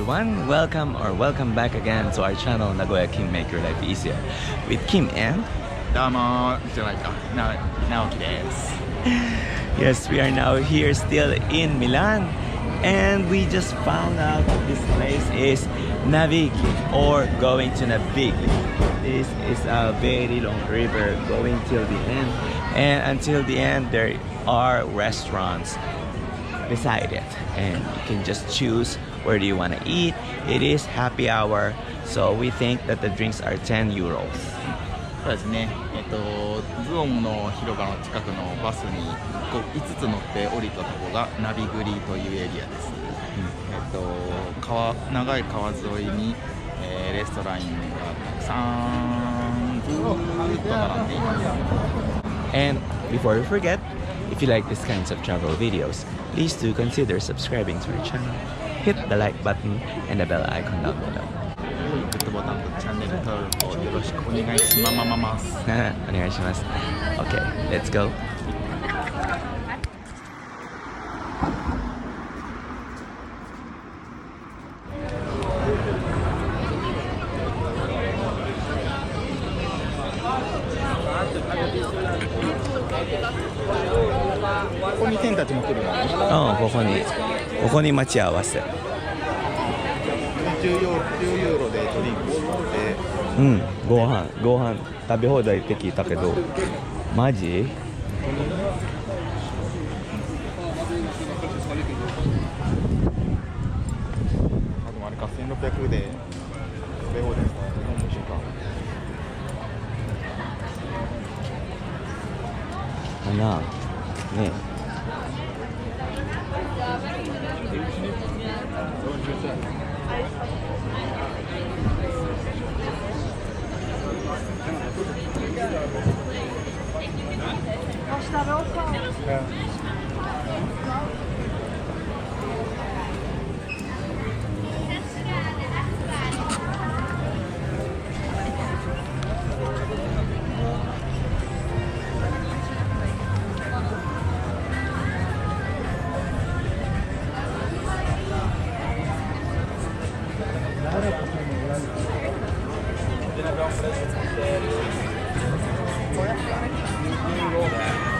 everyone, welcome back again to our channel NAGOYAKIM Make Your Life Easier with Kim and どうもじゃないか直樹です Yes, we are now here still in Milan and we just found out this place is Navigli or going to Navigli. This is a very long river going till the end, and until the end there are restaurants beside it and you can just choose where do you want to eat. It is happy hour, so we think that the drinks are 10 euros. そうですねズオムの広場の近くのバスに5つ乗って降りたところがナビグリというエリアです、長い川沿いに、レストランがたくさんずーっと並んでいます And before we forget, if you like these kinds of travel videos, please do consider subscribing to our channel. Hit the like button and the bell icon down below. グッドボタンとチャンネル登録をよろしくお願いします。お願いします。Okay, let's go.ここに店たちも来るのね。ここに待ち合わせ。10ユーロでドリンクしてご飯食べ放題って聞いたけど、マジ？あとあれか1600で食べ放題ですか？日本の中華かなね。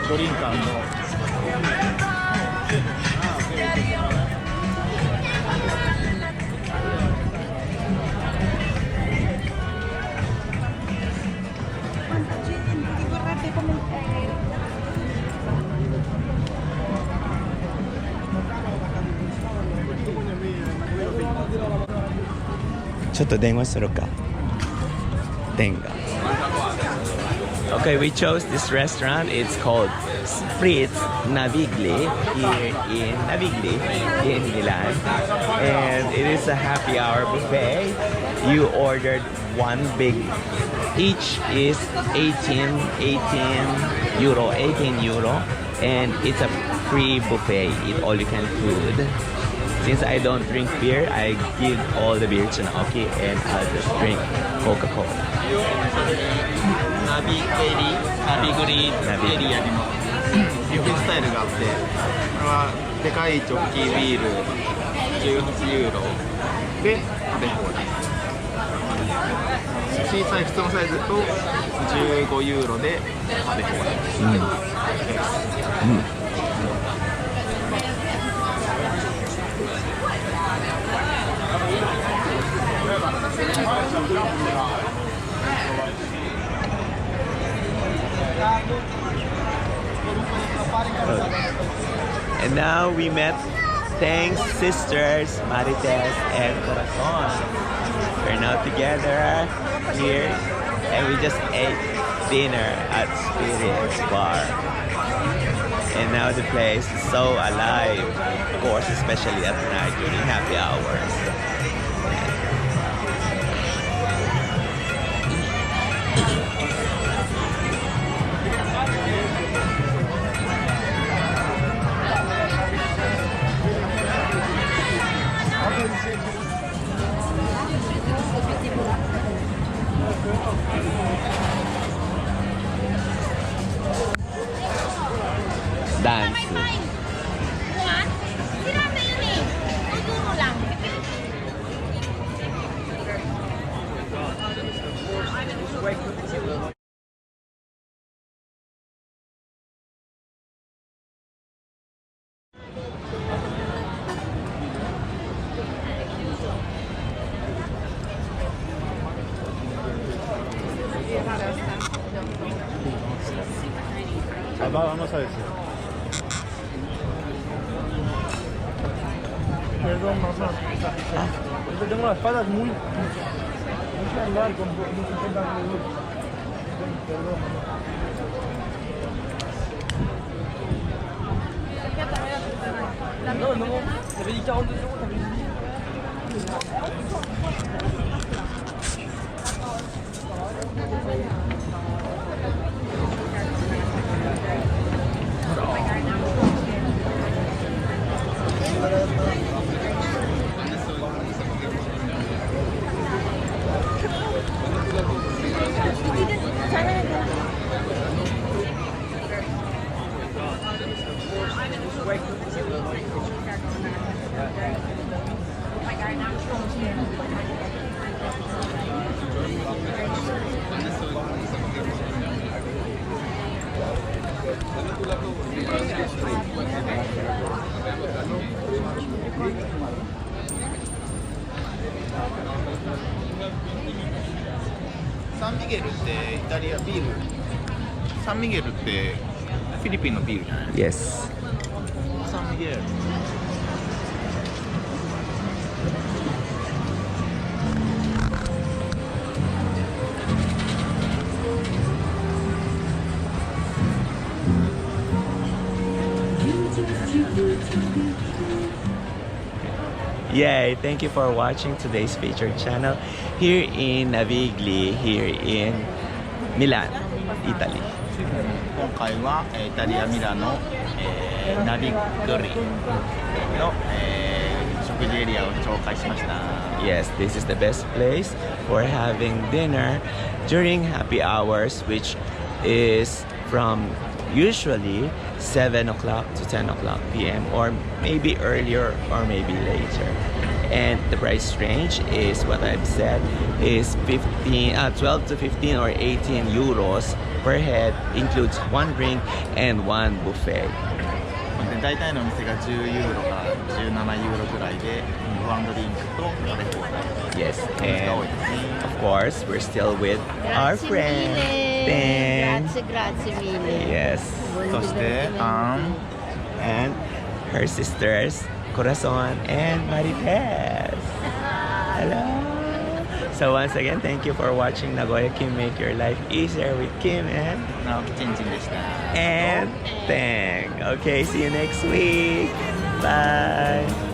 ドリンカーのちょっと電話するか。電話。Okay, we chose this restaurant. It's called Spritz Navigli here in Navigli in Milan, and it is a happy hour buffet. You ordered one big, each is 18 euro, and it's a free buffet. Eat all you can food. Since I don't drink beer, I give all the beer to Naoki and I'll just drink Coca-Cola. ナビグリエリアにもビュッフェスタイルがあって、これはでかいジョッキービール18ユーロで食べ放題、小さい普通のサイズと15ユーロで食べ放題です、And now we met Tang's sisters, Marites and Corazon. We're now together here and we just ate dinner at Spirit's Bar. And now the place is so alive, of course, especially at night during happy hours. Dance. vamos a decir. Perdón, mamá. Yo tengo las patas muy largas, con mucho perdón, mamá. Non, non, t'avais dit 42 euros, t'avais dit.サンミゲルってイタリアビール。サンミゲルってフィリピンのビールじゃない？ Yes. サンミゲル。Yay! Thank you for watching today's featured channel here in Navigli, here in Milan, Italy. 今回はイタリアミラノ、ナビグリの、食事エリアを紹介しました。 Yes, this is the best place for having dinner during happy hours, which is from usually 7 o'clock to 10 o'clock p.m. or maybe earlier or maybe later. And the price range is what I've said is 12 to 15 or 18 euros per head, includes one drink and one buffet. で大体のお店が10ユーロから17ユーロぐらいでワンドリンクと食べ放題。 Yes, お店が多い and ですね。 of course, we're still with our friend. Thanks. Grazie mille. Yes. そしてAnd her sisters, Corazon and Marites. Hello. So once again, thank you for watching NAGOYAKIM Make Your Life Easier with Kim and 直樹ちんちんでした。 Tang. Okay, see you next week. Bye.